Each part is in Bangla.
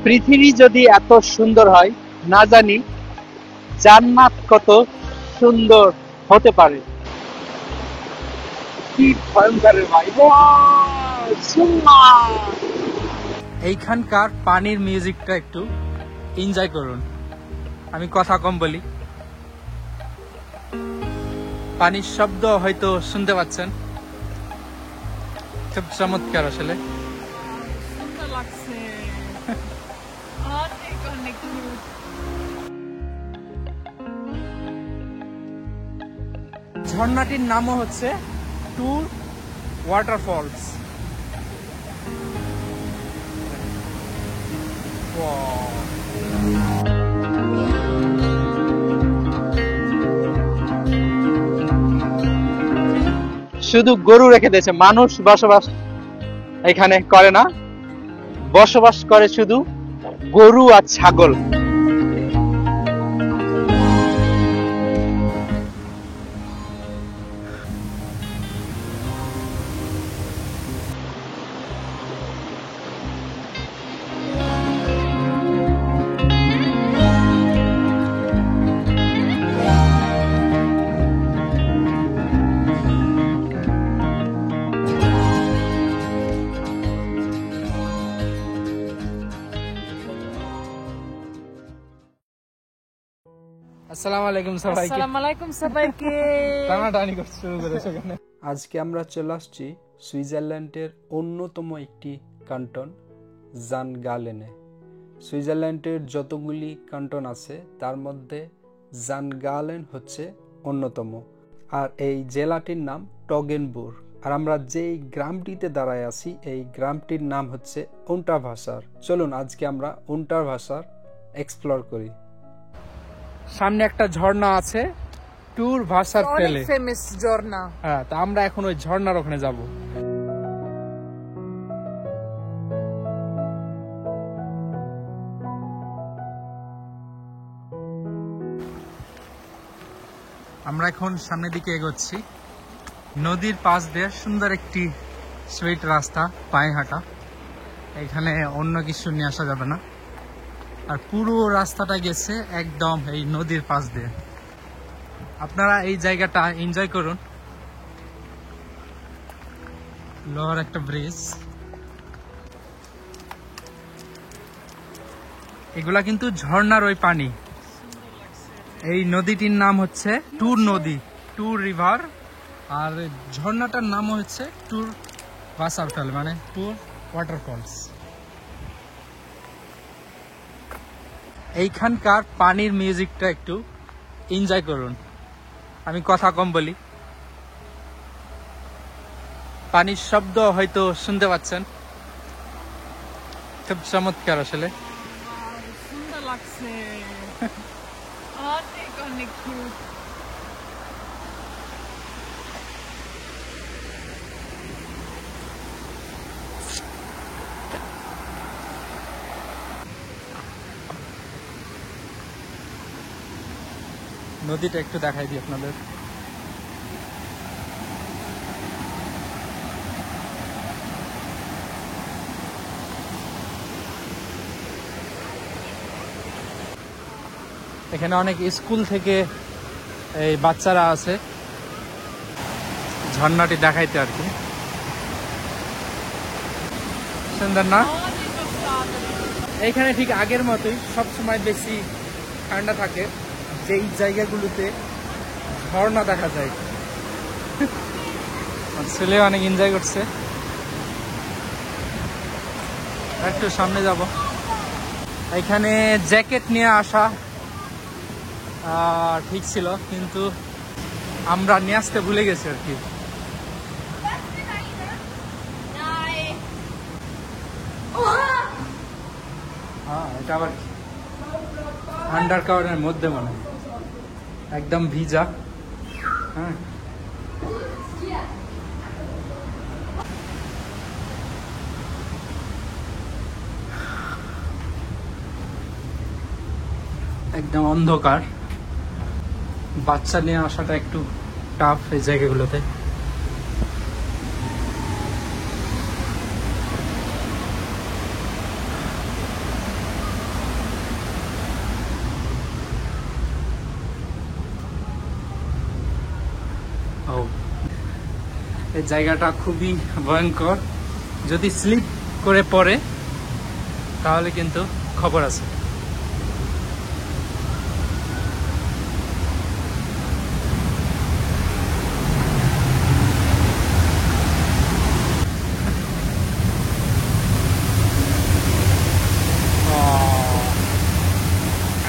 পৃথিবী যদি এত সুন্দর হয়, না জানি জান্নাত কত সুন্দর হতে পারে। কি ভয়ঙ্কর ভাই! এইখানকার পানির মিউজিকটা একটু এনজয় করুন। আমি কথা কম বলি, পানির শব্দ হয়তো শুনতে পাচ্ছেন। খুব চমৎকার আসলে। ঝর্ণাটির নামও হচ্ছে টুর ওয়াটারফলস। শুধু গরু রেখে দিয়েছে, মানুষ বসবাস এখানে করে না, বসবাস করে শুধু গরু আর ছাগল। আসসালামু আলাইকুম সবাইকে। আসসালামু আলাইকুম সবাইকে। টানাটানি করতে শুরু করেছে এখানে। আজকে আমরা চলে আসছি সুইজারল্যান্ডের অন্যতম একটি ক্যান্টন জান গালেনে। সুইজারল্যান্ডের যতগুলি ক্যান্টন আছে তার মধ্যে জান গালেন হচ্ছে অন্যতম। আর এই জেলাটির নাম টগেনবুর্গ। আর আমরা যেই গ্রামটিতে দাঁড়ায় আছি এই গ্রামটির নাম হচ্ছে উন্টারভাসার। চলুন আজকে আমরা উন্টারভাসার এক্সপ্লোর করি। সামনে একটা ঝর্ণা আছে, টুর ভাসার ফেলে, ফেমাস ঝর্ণা। হ্যাঁ, তা আমরা এখন ওই ঝর্ণার ওখানে যাব। আমরা এখন সামনের দিকে এগোচ্ছি। নদীর পাশ দিয়ে সুন্দর একটি সুইট রাস্তা, পায়ে হাঁটা। এখানে অন্য কিছু নিয়ে আসা যাবে না। আর পুরো রাস্তাটা গেছে একদম এই নদীর পাশ দিয়ে। আপনারা এই জায়গাটা এনজয় করুন। লোহার একটা ব্রিজ, এগুলা কিন্তু ঝর্ণার ওই পানি। এই নদীটির নাম হচ্ছে টুর নদী, টুর রিভার। আর ঝর্ণাটার নাম হচ্ছে টুর ভাসারফল, মানে টুর ওয়াটারফলস। এইখানকার পানির মিউজিকটা একটু এনজয় করুন। আমি কথা কম বলি, পানির শব্দ হয়তো শুনতে পাচ্ছেন। খুব চমৎকার আসলে। সুন্দর লাগছে। অনেক অনেক কিউট। নদীটা একটু দেখাই দিই আপনাদের। এখানে অনেক স্কুল থেকে এই বাচ্চারা আছে ঝর্ণাটি দেখাইতে আর কি। সুন্দর না? এইখানে ঠিক আগের মতোই সবসময় বেশি ঠান্ডা থাকে, যেই জায়গাগুলোতে ঝর্ণা দেখা যায়। ছেলে অনেক এনজয় করছে। একটু সামনে যাব। এখানে জ্যাকেট নিয়ে আসা ঠিক ছিল, কিন্তু আমরা নিয়ে আসতে ভুলে গেছি আর কি। হ্যাঁ, এটা আবার আন্ডার কাভারের মধ্যে মনে হয়, একদম ভিজা। হ্যাঁ, একদম অন্ধকার। বাচ্চা নিয়ে আসাটা একটু টাফ এই জায়গাগুলোতে। এই জায়গাটা খুবই ভয়ঙ্কর, যদি স্লিপ করে পড়ে তাহলে কিন্তু খবর আছে।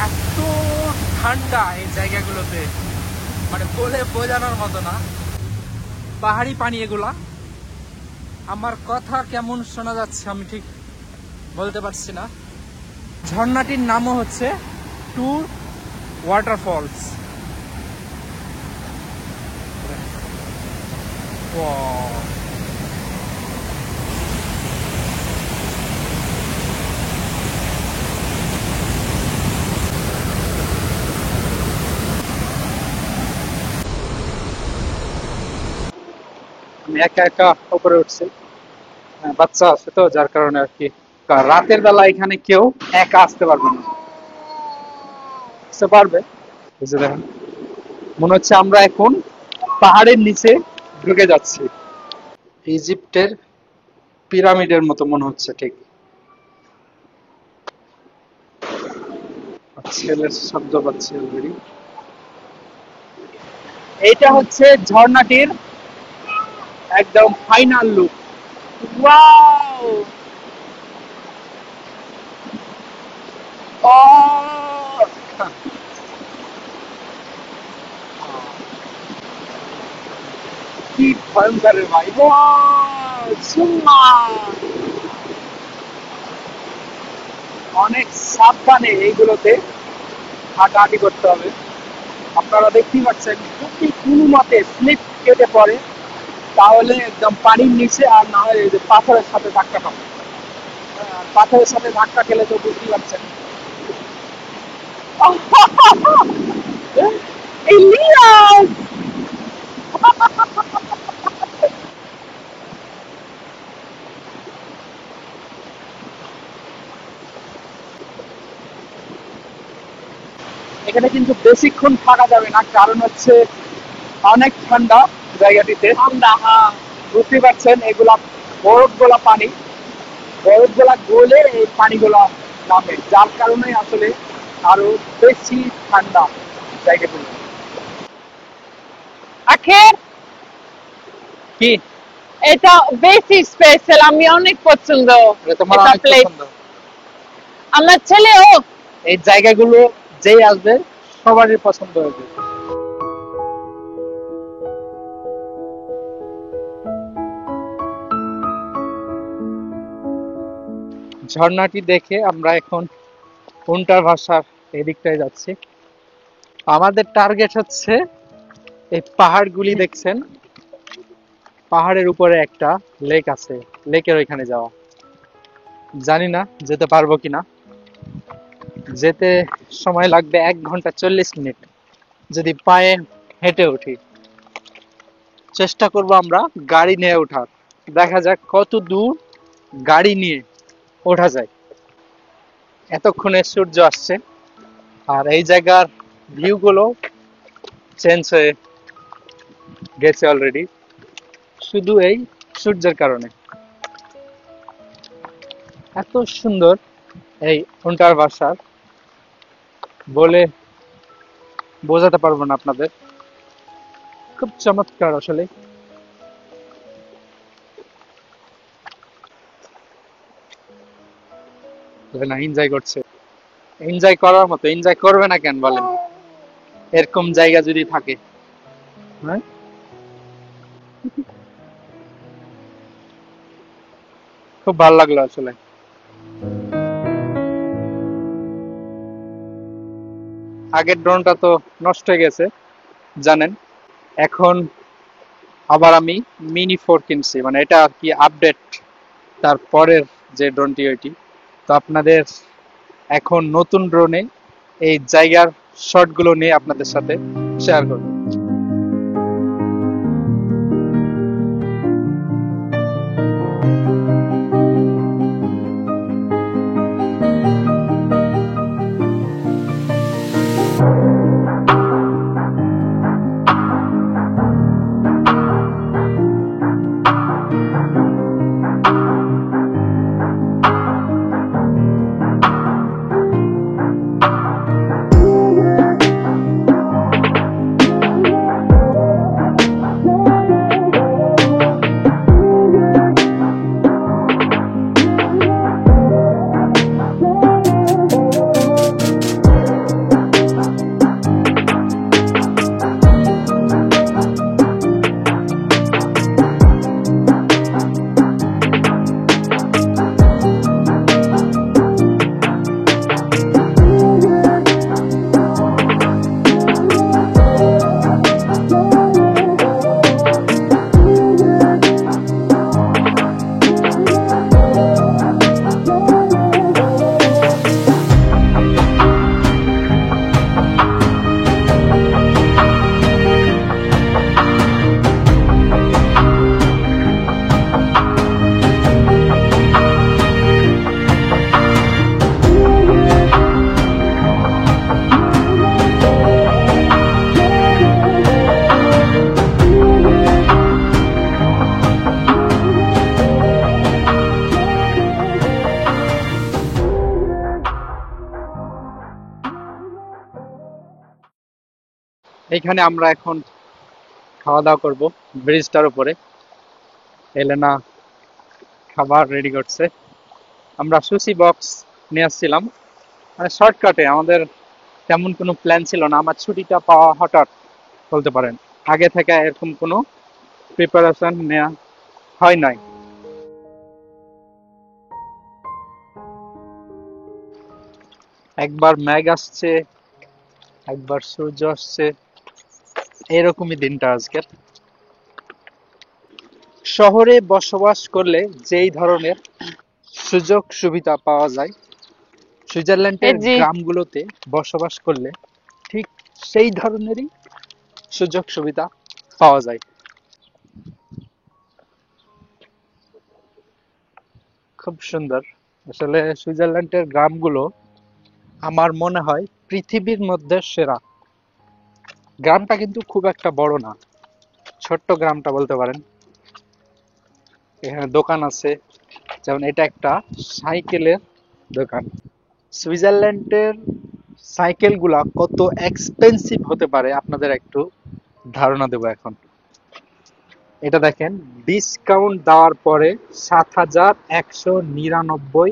এত ঠান্ডা এই জায়গাগুলোতে, মানে বলে বোঝানোর মতো না। পাহাড়ি পানি এগুলা, আমার কথা কেমন শোনা যাচ্ছে আমি ঠিক বলতে পারছি না। ঝর্ণাটির নামও হচ্ছে টুর ওয়াটারফলস। আমি একা একা উপরে উঠছি, বাচ্চা আছে তো যার কারণে আর কি। রাতের বেলা এখানে কেউ একা আসতে পারবে না, আসতে পারবে বুঝতে দেখেন, মনে হচ্ছে আমরা এখন পাহাড়ের নিচে ঢুকে যাচ্ছি। ইজিপ্টের পিরামিডের মতো মনে হচ্ছে ঠিক। ছেলের শব্দ পাচ্ছি অলরেডি। এইটা হচ্ছে ঝর্ণাটির একদম ফাইনাল লুক। ওয়াও! কি ভয়ঙ্কর রে ভাই! ওয়াও! সুন্দর! অনেক সাবধানে এইগুলোতে হাঁটাহাঁটি করতে হবে। আপনারা দেখতেই পাচ্ছেন, যদি কোনো মতে স্লিপ কেটে পড়ে তাহলে একদম পানির নিচে, আর না হয় এই যে পাথরের সাথে ধাক্কা খাবে। পাথরের সাথে ধাক্কা খেলে তো বুঝতেই পারছেন। ইলিয়াস! এখানে কিন্তু বেশিক্ষণ থাকা যাবে না, কারণ হচ্ছে অনেক ঠান্ডা জায়গাটিতে। ঠান্ডা, বুঝতে পারছেন, এগুলা বরফ গোলা পানি, বরফ গোলা গলে এই পানিগুলা নামে, যার কারণে আসলে আরো বেশি ঠান্ডা জায়গাগুলো। আখের কি এটা বেশি স্পেশাল, আমি অনেক পছন্দ। এটা তোমার এটা অনেক plate। পছন্দ? আমার ছেলেও। এই জায়গাগুলো যেই আসবে সবারই পছন্দ হবে। ঝর্ণাটি দেখে আমরা এখন কোনটার ভাষার এদিকটায় যাচ্ছি। আমাদের টার্গেট হচ্ছে এই পাহাড়গুলি দেখছেন, পাহাড়ের উপরে একটা লেক আছে, লেকের ওইখানে যাওয়া। জানি না যেতে পারবো কিনা, যেতে সময় লাগবে 1 ঘন্টা 40 মিনিট যদি পায়ে হেঁটে উঠি। চেষ্টা করব আমরা গাড়ি নিয়ে ওঠার, দেখা যাক কত দূর গাড়ি নিয়ে ওঠা যায়। এতক্ষণে সূর্য আসছে, আর এই জায়গার ভিউ গুলো চেঞ্জ হয়ে গেছে অলরেডি, শুধু এই সূর্যের কারণে। এত সুন্দর এই ওন্টার ভাষার, বলে বোঝাতে পারবো না আপনাদের, খুব চমৎকার আসলে। না এনজয় করছে, এনজয় করার মতো, এনজয় করবে না কেন বলেন, এরকম জায়গা যদি থাকে। হ্যাঁ, খুব ভালো লাগলো আসলে। আগের ড্রোনটা তো নষ্ট হয়ে গেছে জানেন, এখন আবার আমি মিনি 4 কিনছি, মানে এটা আর কি আপডেট তারপরের যে ড্রোনটি ওইটি। তো আপনাদের এখন নতুন ড্রোনে এই জায়গার শটগুলো নিয়ে আপনাদের সাথে শেয়ার করব। এখানে আমরা এখন খাওয়া দাওয়া করবো ব্রিজটার উপরে। এলেনা খাবার রেডি করছে। আমরা সুশি বক্স নিয়ে আসছিলাম, মানে শর্টকাটে, আমাদের তেমন কোনো প্ল্যান ছিল না। আমার ছুটিটা পাওয়া হঠাৎ বলতে পারেন, আগে থেকে এরকম কোনো প্রিপারেশন নেওয়া হয় নাই। একবার মেঘ আসছে, একবার সূর্য আসছে, এরকমই দিনটা আজকের। শহরে বসবাস করলে যেই ধরনের সুযোগ সুবিধা পাওয়া যায়, সুইজারল্যান্ডের জি। গ্রামগুলোতে বসবাস করলে ঠিক সেই ধরনেরই সুযোগ সুবিধা পাওয়া যায়। খুব সুন্দর। আসলে সুইজারল্যান্ডের গ্রামগুলো আমার মনে হয় পৃথিবীর মধ্যে সেরা। গ্রামটা কিন্তু খুব একটা বড় না, ছোট্ট গ্রামটা বলতে পারেন। এখানে দোকান আছে, যেমন এটা একটা সাইকেলের দোকান। সুইজারল্যান্ডের সাইকেলগুলা কত এক্সপেন্সিভ হতে পারে আপনাদের একটু ধারণা দেবো এখন। এটা দেখেন, ডিসকাউন্ট দেওয়ার পরে ৭,১৯৯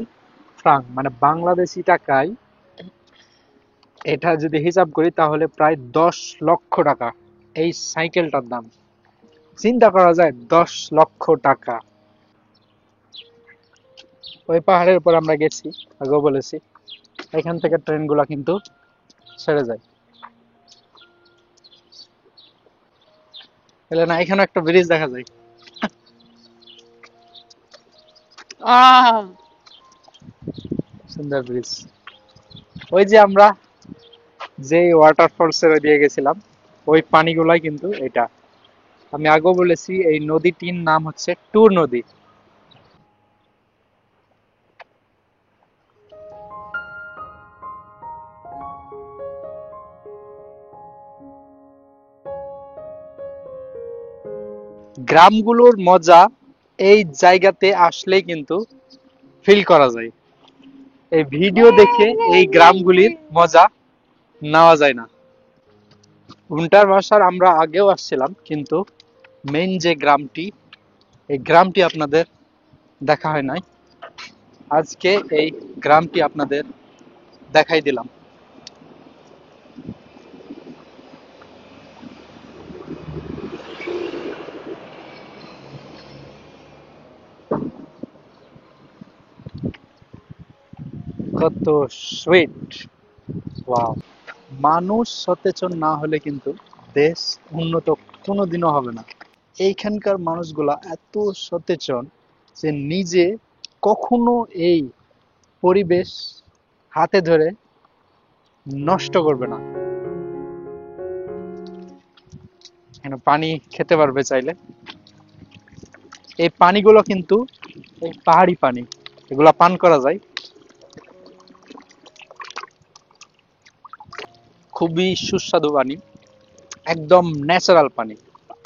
ফ্রাঙ্ক, মানে বাংলাদেশি টাকায় এটা যদি হিসাব করি তাহলে প্রায় ১০ লক্ষ টাকা এই সাইকেলটার দাম। চিন্তা করা যায়, ১০ লক্ষ টাকা। ওই পাহাড়ের উপর আমরা গেছি, আগেও বলেছি, এখান থেকে ট্রেনগুলো কিন্তু ছেড়ে যায়। এলে না, এখানে একটা ব্রিজ দেখা যায়, Ah, সুন্দর ব্রিজ। ওই যে আমরা যে ওয়াটারফলস এর দিয়ে গেছিলাম, ওই পানিগুলাই কিন্তু এটা। আমি আগেও বলেছি এই নদীটির নাম হচ্ছে টুর নদী। গ্রামগুলোর মজা এই জায়গাতে আসলেই কিন্তু ফিল করা যায়। এই ভিডিও দেখে এই গ্রামগুলির মজা নেওয়া যায় না। উইন্টার ভার্সার আমরা আগেও আসছিলাম, কিন্তু মেইন যে গ্রামটি, এই গ্রামটি আপনাদের দেখা হয় নাই। আজকে এই গ্রামটি আপনাদের দেখাই দিলাম। কত সুইট, ওয়াও। মানুষ সচেতন না হলে কিন্তু দেশ উন্নত কোনোদিনও হবে না। এইখানকার মানুষগুলা এত সচেতন যে নিজে কখনো এই পরিবেশ হাতে ধরে নষ্ট করবে না। এখানে পানি খেতে পারবে চাইলে। এই পানিগুলো কিন্তু এই পাহাড়ি পানি, এগুলা পান করা যায়। খুবই সুস্বাদু পানি, একদম ন্যাচারাল পানি।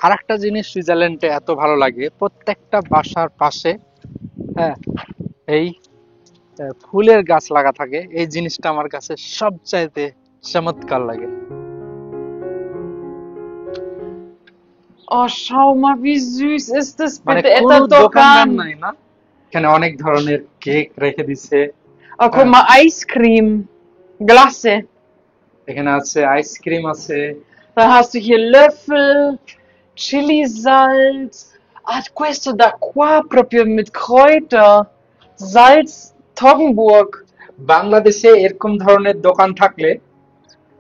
আর একটা জিনিস সুইজারল্যান্ডে এত ভালো লাগে, প্রত্যেকটা বাসার পাশে, হ্যাঁ, এই ফুলের গাছ লাগা থাকে। এই জিনিসটা আমার কাছে সবচাইতে চমৎকার লাগে। oh, schau mal, wie süß ist das মানে bitte? কোনো Это দোকানদার Dokan. নাই না, এখানে অনেক ধরনের কেক রেখে দিছে। Oh, guck হ্যাঁ, mal, Eiscreme. Glasse. এখানে আছে আইসক্রিম আছে। Dann hast du hier Löffel, Chili-Salz. Ah, questo da qua proprio mit Kräuter. Salz, Toggenburg. বাংলাদেশে এরকম ধরনের দোকান থাকলে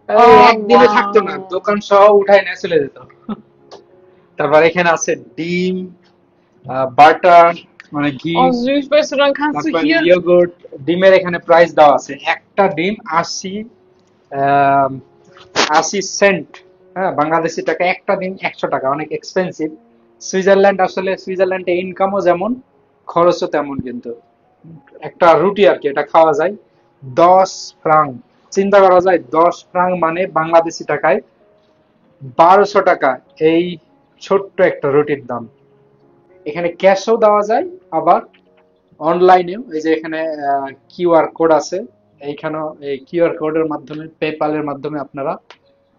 এই Oh, একদিনে থাকতো না, wow. দোকান সহ উঠায় নিয়ে চলে যেত। তারপর এখানে আছে ডিম, বাটার, মানে ঘি, Oh, süß, weißt du, dann kannst du তারপর hier. ইয়োগurt। ডিমের এখানে প্রাইস দেওয়া আছে, একটা ডিম 80 সেন্ট। হ্যাঁ, বাংলাদেশি টাকা একটা ডিম 100 টাকা, অনেক এক্সপেন্সিভ। সুইজারল্যান্ড, আসলে সুইজারল্যান্ডে ইনকামও যেমন খরচও তেমন। কিন্তু একটা রুটি আর কি, এটা খাওয়া যায় 10 ফ্রাঙ্ক। চিন্তা করা যায়, 10 ফ্রাঙ্ক মানে বাংলাদেশি টাকায় 1200 টাকা এই ছোট্ট একটা রুটির দাম। এখানে ক্যাশও দেওয়া যায়, আবার অনলাইনেও। এই যে এখানে কিউআর কোড আছে, এইখানেও এই কিউআর কোডের মাধ্যমে, পেপ্যালের মাধ্যমে আপনারা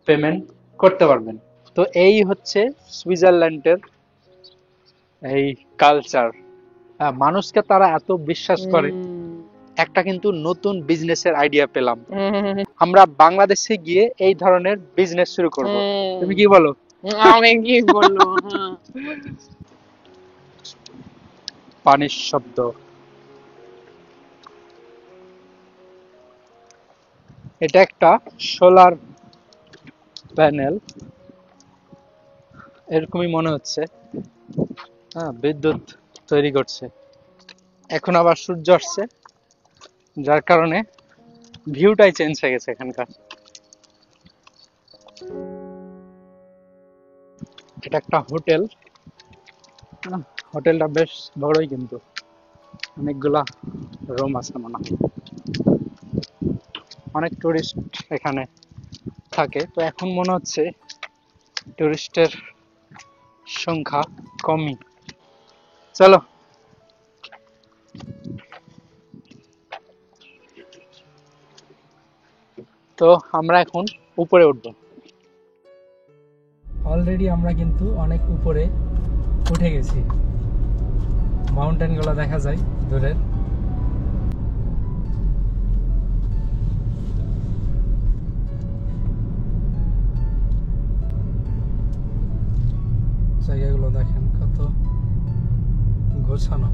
পেমেন্ট করতে পারবেন। তো এই হচ্ছে সুইজারল্যান্ডের এই কালচার। মানুষকে তারা এত বিশ্বাস করে, একটা কিন্তু নতুন বিজনেসের আইডিয়া পেলাম। আমরা বাংলাদেশে গিয়ে এই ধরনের বিজনেস শুরু করব। তুমি কি বলো? আমি কি বলবো? পানির শব্দ, এটা একটা সোলার প্যানেল এরকমই মনে হচ্ছে। হ্যাঁ, বিদ্যুৎ তৈরি করছে। এখন আবার সূর্য আসছে, যার কারণে ভিউটাই চেঞ্জ হয়ে গেছে এখানকার। এটা একটা হোটেল। হোটেলটা বেশ বড়ই, কিন্তু অনেকগুলা রুম আছে মনে হয়। অনেক টুরিস্ট এখানে থাকে, তো এখন মনে হচ্ছে টুরিস্টের সংখ্যা কমই। চলো। তো আমরা এখন উপরে উঠবো। অলরেডি আমরা কিন্তু অনেক উপরে উঠে গেছি। মাউন্টেন গুলো দেখা যায় দূরের। জায়গাগুলো দেখেন কত গোছানো,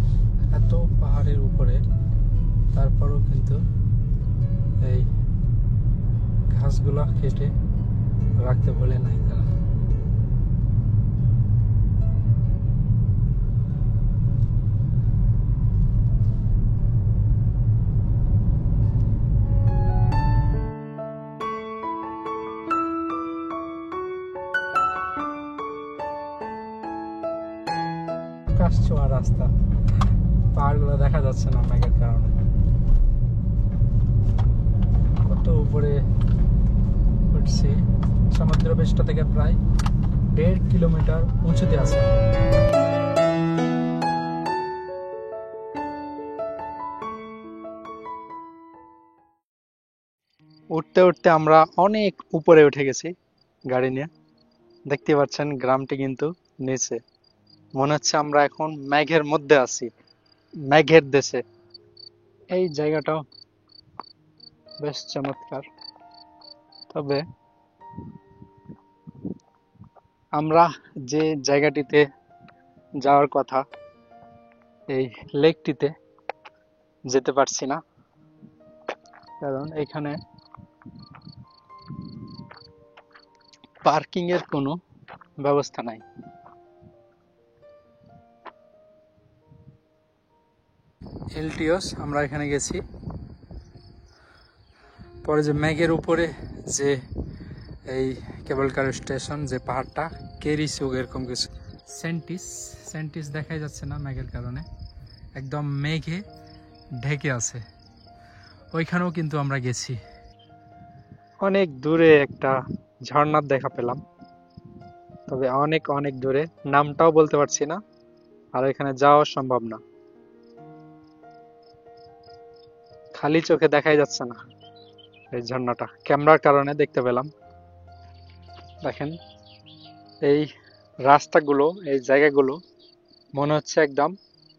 এত পাহাড়ের উপরে, তারপরও কিন্তু এই ঘাসগুলো কেটে রাখতে বলে নাই তারা। আকাশ ছোঁয়া রাস্তা, পাহাড়গুলো দেখা যাচ্ছে না মেঘের কারণে। কত উপরে উঠছি, সমুদ্র পৃষ্ঠ থেকে প্রায় 1.5 কিলোমিটার উঁচুতে আছে। উঠতে উঠতে আমরা অনেক উপরে উঠে গেছি গাড়ি নিয়ে। দেখতে পাচ্ছেন গ্রামটি কিন্তু নিচে। মনে হচ্ছে আমরা এখন মেঘের মধ্যে আছি, মেঘের দেশে। এই জায়গাটাও বেশ চমৎকার। তবে আমরা যে জায়গাটিতে যাওয়ার কথা, এই লেকটিতে যেতে পারছি না, কারণ এখানে পার্কিং এর কোনো ব্যবস্থা নাই। এলটিওস আমরা এখানে গেছি। পরে যে মেঘের উপরে যে এই কেবল কার স্টেশন, যে পাহাড়টা কেরিসুগ এরকম কিছু, সেন্টিস সেন্টিস দেখাই যাচ্ছে না মেঘের কারণে, একদম মেঘে ঢেকে আছে। ওইখানেও কিন্তু আমরা গেছি। অনেক দূরে একটা ঝর্ণার দেখা পেলাম, তবে অনেক অনেক দূরে, নামটাও বলতে পারছি না, আর এখানে যাওয়া সম্ভব না। খালি চোখে দেখাই যাচ্ছে না এই ঝর্ণাটা, ক্যামেরার কারণে দেখতে পেলাম। দেখেন এই রাস্তাগুলো, এই জায়গাগুলো মনে হচ্ছে একদম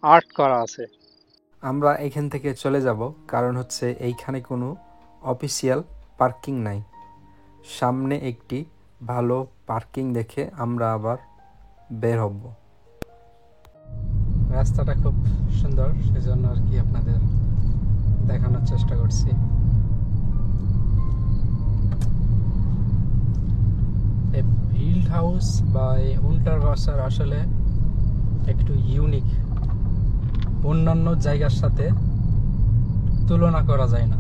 আর্ট করা আছে। আমরা এখান থেকে চলে যাব, কারণ হচ্ছে এইখানে কোনো অফিসিয়াল পার্কিং নাই। সামনে একটি ভালো পার্কিং দেখে আমরা আবার বের হব। রাস্তাটা খুব সুন্দর, সেজন্য আর কি আপনাদের দেখানোর চেষ্টা করছি। হিল্ড হাউস বা উল্টারভাসার আসলে একটু ইউনিক, অন্যান্য জায়গার সাথে তুলনা করা যায় না,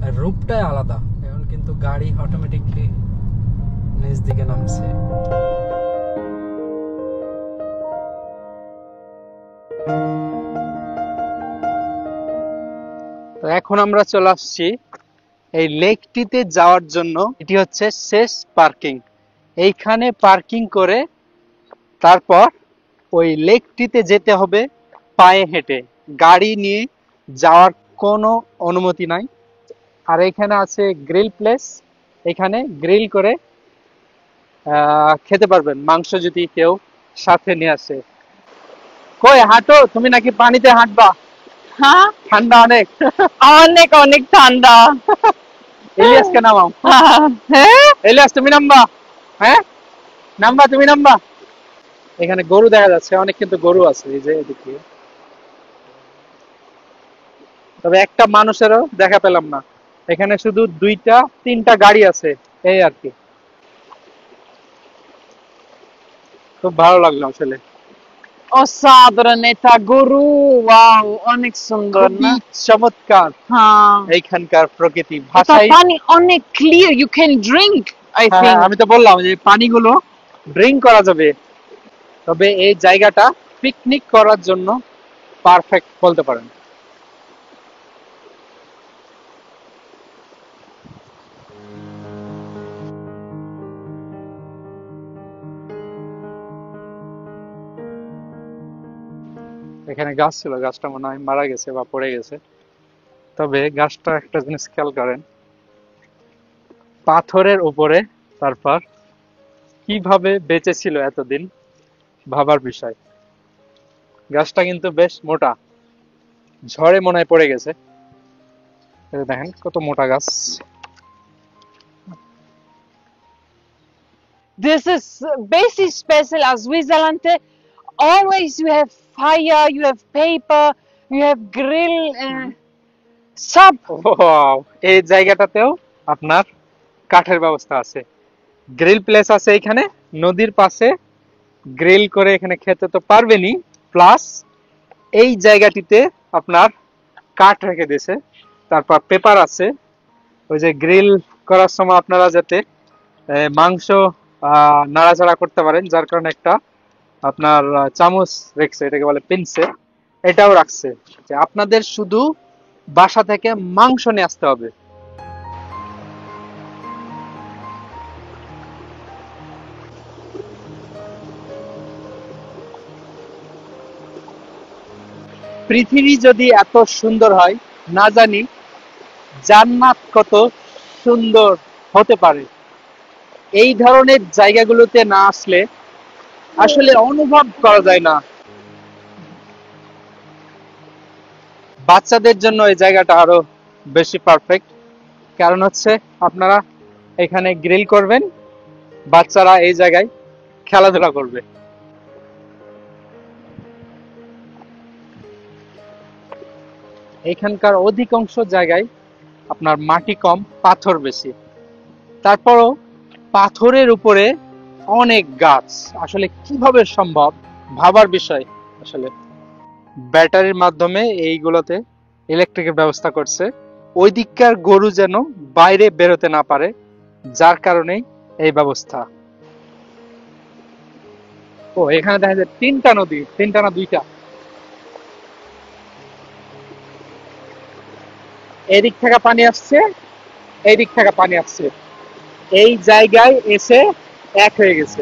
আর রূপটাই আলাদা। এখন কিন্তু গাড়ি অটোমেটিকলি নিচ দিকে নামছে। তো এখন আমরা চলে আসছি এই লেকটিতে যাওয়ার জন্য। এটি হচ্ছে শেষ পার্কিং। এইখানে পার্কিং করে তারপর ওই লেকটিতে যেতে হবে পায়ে হেঁটে, গাড়ি নিয়ে যাওয়ার কোনো অনুমতি নাই। আর এখানে আছে গ্রিল প্লেস, এখানে গ্রিল করে খেতে পারবেন মাংস যদি কেউ সাথে নিয়ে আসে। কই হাঁটো, তুমি নাকি পানিতে হাঁটবা? হ্যাঁ, ঠান্ডা অনেক। অনেক অনেক ঠান্ডা। ইলিয়াসকে নামাও। হ্যাঁ, ইলিয়াস তুমি নামবা? হ্যাঁ নামবা, তুমি নামবা? এখানে গরু দেখা যাচ্ছে অনেক, কিন্তু গরু আছে এই যে এদিকে, তবে একটা মানুষেরও দেখা পেলাম না। এখানে শুধু দুইটা তিনটা গাড়ি আছে, এই আর কি। খুব ভালো লাগলো আসলে। অসাধারণ এটা গরু, ওয়াও, অনেক সুন্দর খুবই না? চমৎকার হ্যাঁ, এইখানকার প্রকৃতি, এটা ভাষাই। পানি অনেক clear, you can drink, I হ্যাঁ হ্যাঁ, থিংক। আমি তো বললাম যে পানিগুলো ড্রিঙ্ক করা যাবে। তবে এই জায়গাটা পিকনিক করার জন্য পারফেক্ট বলতে পারেন। এখানে গাছ ছিল, গাছটা মনে হয় মারা গেছে বা পড়ে গেছে। তবে গাছটা একটা জিনিস খেয়াল করেন, পাথরের উপরে, তারপর কিভাবে বেঁচে ছিল এতদিন, ভাবার বিষয়। গাছটা কিন্তু বেশ মোটা, ঝড়ে মনে হয় পড়ে গেছে। এই যে দেখেন কত মোটা গাছ। This is basic special as Switzerland. Always you have fire, you have paper, you have grill, sub. Wow, এই জায়গাটাতেও আপনার কাঠের ব্যবস্থা আছে, গ্রিল প্লেস আছে এখানে নদীর পাশে। গ্রিল করে এখানে খেতে তো পারবেনই, প্লাস এই জায়গাটিতে আপনার কাঠ রেখে দিয়েছে, তারপর পেপার আছে। ওই যে গ্রিল করার সময় আপনারা যাতে মাংস নাড়াচাড়া করতে পারেন, যার কারণে একটা আপনার চামচ রেখেছে, এটাকে বলে পিনসে, এটাও রাখছে, যে আপনাদের শুধু বাসা থেকে মাংস নিয়ে আসতে হবে। পৃথিবী যদি এত সুন্দর হয়, না জানি জান্নাত কত সুন্দর হতে পারে। এই ধরনের জায়গাগুলোতে না আসলে আসলে অনুভব করা যায় না। বাচ্চাদের জন্য এই জায়গাটা আরো বেশি পারফেক্ট, কারণ হচ্ছে আপনারা এখানে গ্রিল করবেন, বাচ্চারা এই জায়গায় খেলাধুলা করবে। এখানকার অধিকাংশ জায়গায় আপনার মাটি কম, পাথর বেশি, তারপরও পাথরের উপরে অনেক গাছ। আসলে কিভাবে সম্ভব, ভাবার বিষয় আসলে। ব্যাটারির মাধ্যমে এইগুলোতে ইলেকট্রিকের ব্যবস্থা করছে, ওই দিককার গরু যেন বাইরে বেরোতে না পারে, যার কারণে এই ব্যবস্থা। ও এখানে দেখা যায় তিনটা নদী, তিনটা না দুইটা, এদিক থেকে পানি আসছে, এই দিক থেকে পানি আসছে, এই জায়গায় এসে এক হয়ে গেছে।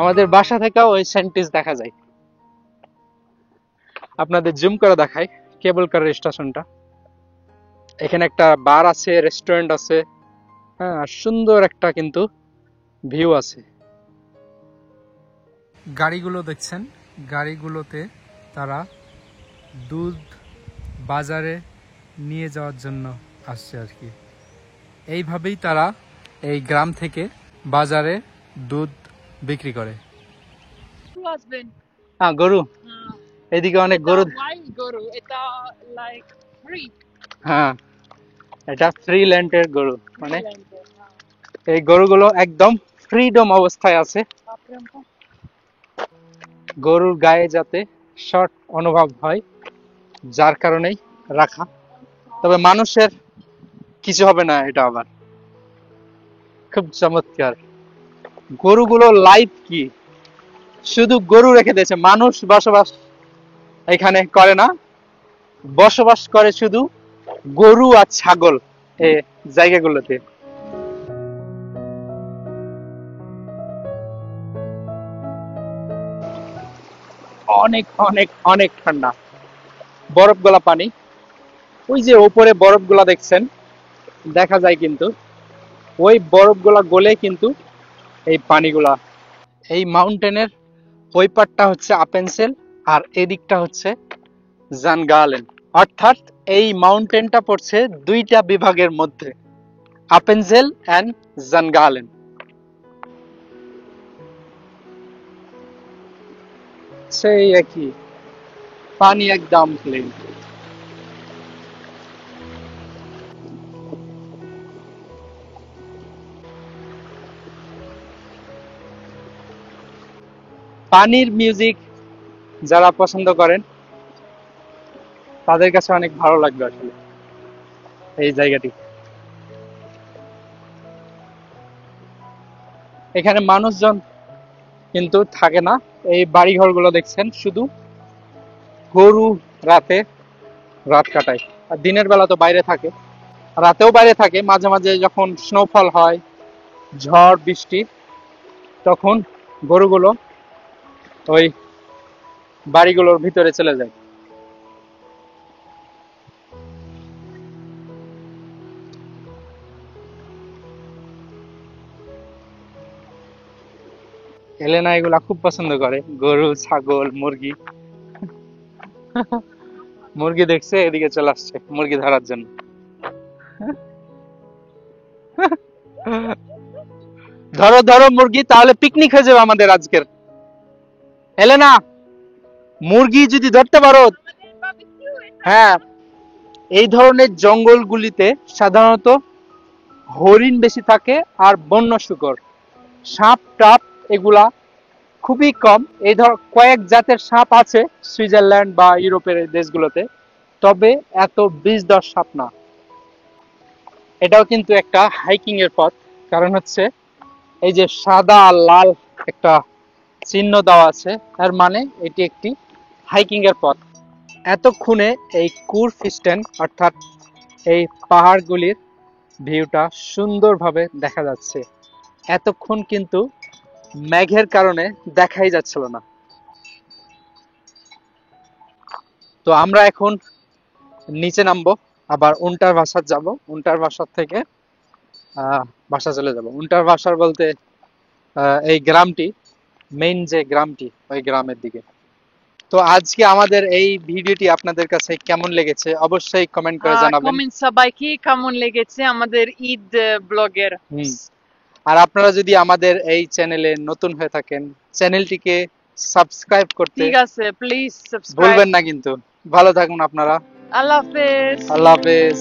আমাদের বাসা থেকেও ওই সেন্টিস দেখা যায়। আপনাদের জুম করে দেখাই কেবল কার স্টেশনটা। এখানে একটা বার আছে, রেস্টুরেন্ট আছে, হ্যাঁ, সুন্দর একটা কিন্তু ভিউ আছে। গাড়িগুলো দেখছেন, গাড়িগুলোতে তারা দুধ বাজারে নিয়ে যাওয়ার জন্য আসছে আর কি। এইভাবেই তারা এই গ্রাম থেকে বাজারে দুধ বিক্রি করে। হ্যাঁ গরু, এদিকে অনেক গরু। গরু, এটা লাইক ফ্রি। হ্যাঁ, এটা ফ্রি ল্যান্ডের গরু, মানে এই গরুগুলো একদম ফ্রিডম অবস্থায় আছে। গরুর গায়ে যাতে শর্ট অনুভব হয়, যার কারণেই রাখা। তবে মানুষের কিছু হবে না, এটা আবার খুব চমৎকার। গরুগুলো লাইফ কি, শুধু গরু রেখে দিয়েছে, মানুষ বসবাস এখানে করে না, বসবাস করে শুধু গরু আর ছাগল এই জায়গাগুলোতে। অনেক অনেক অনেক ঠান্ডা, বরফ গলা পানি। ওই যে উপরে বরফগুলা দেখছেন, দেখা যায় কিন্তু ওই বরফগুলা গলে কিন্তু এই পানিগুলা। এই মাউন্টেনের ওই পারটা হচ্ছে আপেনসেল আর এদিকটা হচ্ছে জানগালেন। অর্থাৎ এই মাউন্টেনটা পড়ছে দুইটা বিভাগের মধ্যে, আপেনজেল এন্ড জানগালেন। সেই একই, পানি একদম ক্লিন। পানির মিউজিক যারা পছন্দ করেন তাদের কাছে অনেক ভালো লাগবে আসলে এই জায়গাটি। এখানে মানুষজন কিন্তু থাকে না, এই বাড়িঘর গুলো দেখছেন, শুধু গরু রাত কাটায়। আর দিনের বেলা তো বাইরে থাকে, রাতেও বাইরে থাকে। মাঝে মাঝে যখন স্নোফল হয়, ঝড় বৃষ্টি, তখন গরুগুলো ওই বাড়িগুলোর ভিতরে চলে যায়। এলেনা এগুলা খুব পছন্দ করে, গরু, ছাগল, মুরগি। মুরগি দেখছে, এদিকে চলে আসছে মুরগি ধরার জন্য। ধরো ধরো মুরগি, তাহলে পিকনিক হয়ে যাবে আমাদের আজকের। এলেনা, মুরগি যদি ধরতে পারো। হ্যাঁ, এই ধরনের জঙ্গলগুলিতে সাধারণত হরিণ বেশি থাকে আর বন্য শূকর। সাপ টাপ এগুলা খুবই কম। এই ধর কয়েক জাতের সাপ আছে সুইজারল্যান্ড বা ইউরোপের দেশগুলোতে, তবে এত 20-10 সাপ না। এটাও কিন্তু একটা হাইকিং এর পথ, কারণ হচ্ছে এই যে সাদা আর লাল একটা চিহ্ন দেওয়া আছে, এর মানে এটি একটি হাইকিং এর পথ। এতক্ষণে এই কুরফিস্টেন অর্থাৎ এই পাহাড়গুলির ভিউটা সুন্দরভাবে দেখা যাচ্ছে। এতক্ষণ কিন্তু মেঘের কারণে দেখাই যাচ্ছিল না। তো আমরা এখন নিচে নামবো, আবার উন্টার ভাষার যাব। উন্টার ভাষার থেকে বাসা চলে যাব। উন্টার ভাষার বলতে এই গ্রামটি, মেইন যে গ্রামটি, ওই গ্রামের দিকে। তো আজকে আমাদের এই ভিডিওটি আপনাদের কাছে কেমন লেগেছে অবশ্যই কমেন্ট করে জানাবেন। কমেন্ট সবাইকে কেমন লেগেছে আমাদের ঈদ ব্লগের। আর আপনারা যদি আমাদের এই চ্যানেলে নতুন হয়ে থাকেন, চ্যানেলটিকে সাবস্ক্রাইব করতে ঠিক আছে, প্লিজ সাবস্ক্রাইব ভুলবেন না কিন্তু। ভালো থাকুন আপনারা। আল্লাহ হাফেজ। আল্লাহ হাফেজ।